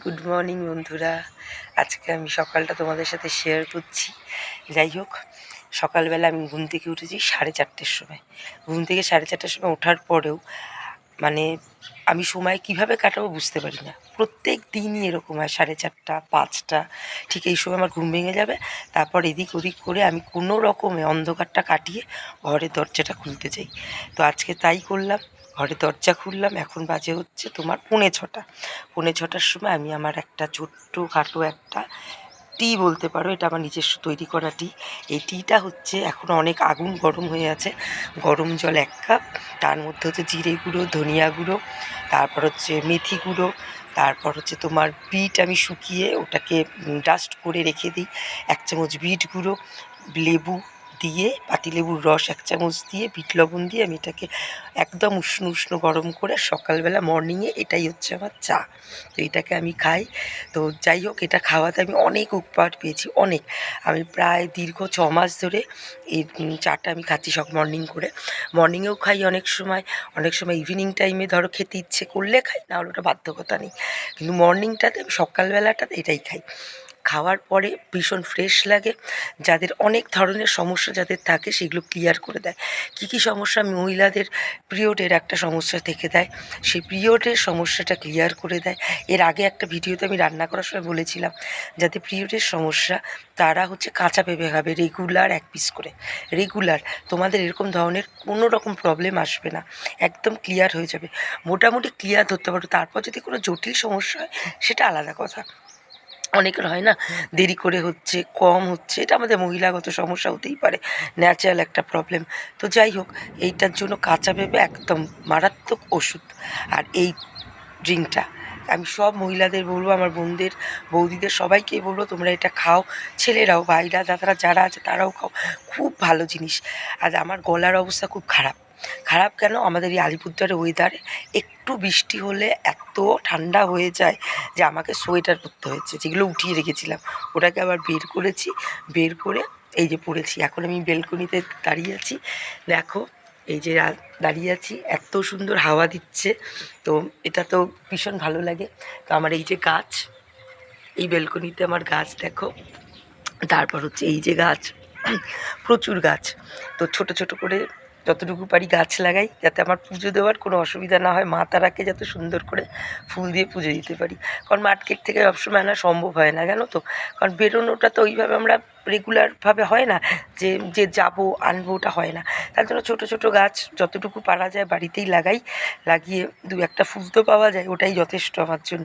Good morning বন্ধুরা। আজকে আমি সকালটা তোমাদের সাথে শেয়ার করছি। যাই হোক, সকালবেলা আমি ঘুম থেকে উঠেছি 4:30টার সময়। ঘুম থেকে 4:30টার সময় ওঠার পরেও মানে আমি সময় কিভাবে কাটাবো বুঝতে পারি না। প্রত্যেক দিনই এরকম হয়, 4:30, 5টা ঠিক এই সময় আমার ঘুম ভেঙে যাবে। তারপর এদিক ওদিক করে আমি কোনো রকমে অন্ধকারটা কাটিয়ে ঘরের দরজাটা খুলতে চাই। তো আজকে তাই করলাম, ঘরের দরজা খুললাম। এখন বাজে হচ্ছে তোমার 6:45। 6:45টার সময় আমি আমার একটা ছোট্টখাটো একটা টি বলতে পারো, এটা আমার নিজস্ব তৈরি করা টি। এই টিটা হচ্ছে এখন অনেক আগুন গরম হয়ে আছে। গরম জল 1 কাপ, তার মধ্যে হচ্ছে জিরে গুঁড়ো, ধনিয়া গুঁড়ো, তারপর হচ্ছে মেথি গুঁড়ো, তারপর হচ্ছে তোমার বিট আমি শুকিয়ে ওটাকে ডাস্ট করে রেখে দিই, 1 চামচ বিট গুঁড়ো, লেবু দিয়ে, পাতিলেবুর রস 1 চামচ দিয়ে, বিট লবণ দিয়ে আমি এটাকে একদম উষ্ণ উষ্ণ গরম করে সকালবেলা মর্নিংয়ে এটাই হচ্ছে আমার চা। তো এটাকে আমি খাই। তো যাই হোক, এটা খাওয়াতে আমি অনেক উপকার পেয়েছি, অনেক। আমি প্রায় দীর্ঘ 6 মাস ধরে এই চাটা আমি খাচ্ছি সব মর্নিং করে। মর্নিংয়েও খাই অনেক সময় ইভিনিং টাইমে ধরো খেতে ইচ্ছে করলে খাই, না হলে ওটা বাধ্যকতা নেই। কিন্তু মর্নিংটাতে আমি সকালবেলাটাতে এটাই খাই। খাওয়ার পরে ভীষণ ফ্রেশ লাগে। যাদের অনেক ধরনের সমস্যা যাদের থাকে সেগুলো ক্লিয়ার করে দেয়। কী কী সমস্যা? মহিলাদের পিরিয়ডের একটা সমস্যা থেকে দেয়, সেই পিরিয়ডের সমস্যাটা ক্লিয়ার করে দেয়। এর আগে একটা ভিডিওতে আমি রান্না করার সময় বলেছিলাম, যাদের পিরিয়ডের সমস্যা তারা হচ্ছে কাঁচা পেঁপে খাবে রেগুলার 1 পিস করে। রেগুলার তোমাদের এরকম ধরনের কোনো রকম প্রবলেম আসবে না, একদম ক্লিয়ার হয়ে যাবে। মোটামুটি ক্লিয়ার ধরতে পারো। তারপর যদি কোনো জটিল সমস্যা হয় সেটা আলাদা কথা। অনেকের হয় না, দেরি করে হচ্ছে, কম হচ্ছে, এটা আমাদের মহিলাগত সমস্যা হতেই পারে, ন্যাচারাল একটা প্রবলেম। তো যাই হোক, এইটার জন্য কাঁচা পেঁপে একদম মারাত্মক ওষুধ। আর এই ড্রিঙ্কটা আমি সব মহিলাদের বলবো, আমার বোনদের, বৌদিদের সবাইকেই বলবো তোমরা এটা খাও। ছেলেরাও, ভাইরা, দাদারা যারা আছে তারাও খাও, খুব ভালো জিনিস। আর আমার গলার অবস্থা খুব খারাপ। খারাপ কেন? আমাদের এই আলিপুরদুয়ারের ওয়েদারে একটু বৃষ্টি হলে এত ঠান্ডা হয়ে যায় যে আমাকে সোয়েটার পরতে হয়েছে, যেগুলো উঠিয়ে রেখেছিলাম ওটাকে আবার বের করেছি। বের করে এই যে পরেছি। এখন আমি বেলকনিতে দাঁড়িয়ে আছি, দেখো এই যে দাঁড়িয়ে আছি, এত সুন্দর হাওয়া দিচ্ছে। তো এটা তো ভীষণ ভালো লাগে। তো আমার এই যে গাছ, এই বেলকনিতে আমার গাছ দেখো। তারপর হচ্ছে এই যে গাছ, প্রচুর গাছ। তো ছোট ছোট করে যতটুকু পারি গাছ লাগাই, যাতে আমার পুজো দেওয়ার কোনো অসুবিধা না হয়, মা তারাকে যাতে সুন্দর করে ফুল দিয়ে পুজো দিতে পারি। কারণ মার্কেট থেকে সবসময় আনা সম্ভব হয় না, জানো তো। কারণ বেরোনোটা তো ওইভাবে আমরা রেগুলারভাবে হয় না, যে যে যাবো আনবো, ওটা হয় না। তার জন্য ছোটো ছোটো গাছ যতটুকু পারা যায় বাড়িতেই লাগাই। লাগিয়ে 2-1টা ফুল তো পাওয়া যায়, ওটাই যথেষ্ট আমার জন্য।